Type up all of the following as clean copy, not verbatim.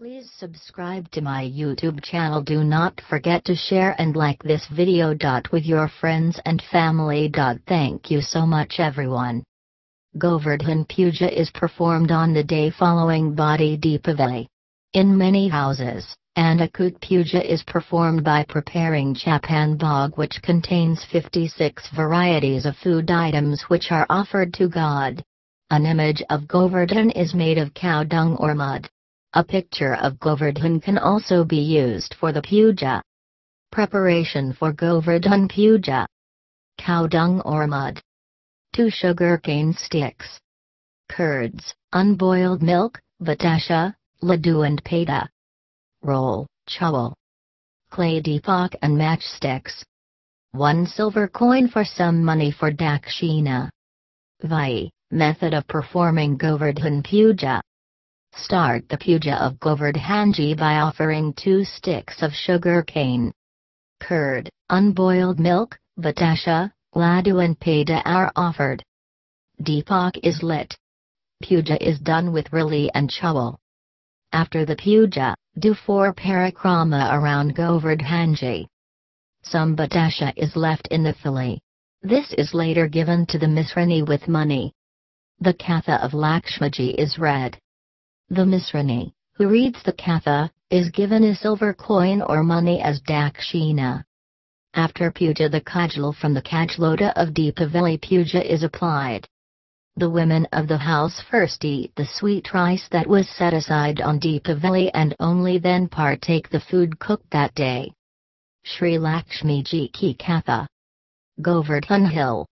Please subscribe to my YouTube channel. Do not forget to share and like this video. With your friends and family. Thank you so much everyone. Govardhan Puja is performed on the day following Badi Deepavali. In many houses, Annakut Puja is performed by preparing Chapan Bhog, which contains 56 varieties of food items which are offered to God. An image of Govardhan is made of cow dung or mud. A picture of Govardhan can also be used for the puja. Preparation for Govardhan Puja: cow dung or mud, 2 sugarcane sticks, curds, unboiled milk, batasha, laddu and peda, roll, chawal, clay deepak and matchsticks, 1 silver coin for some money for dakshina. Method of performing Govardhan Puja. Start the puja of Govardhanji by offering 2 sticks of sugar cane. Curd, unboiled milk, batasha, laddu and peda are offered. Deepak is lit. Puja is done with rali and chawal. After the puja, do 4 parikrama around Govardhanji. Some batasha is left in the thali. This is later given to the Misrani with money. The Katha of Lakshmaji is read. The Misrani, who reads the Katha, is given a silver coin or money as dakshina. After puja, the kajal from the kajlota of Deepavali Puja is applied. The women of the house first eat the sweet rice that was set aside on Deepavali and only then partake the food cooked that day. Sri Lakshmi Ji Ki Katha. Govardhan Hill.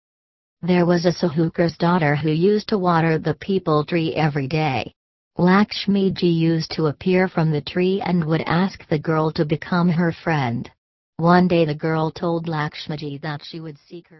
There was a Sahukar's daughter who used to water the peepal tree every day. Lakshmi Ji used to appear from the tree and would ask the girl to become her friend. One day the girl told Lakshmi Ji that she would seek her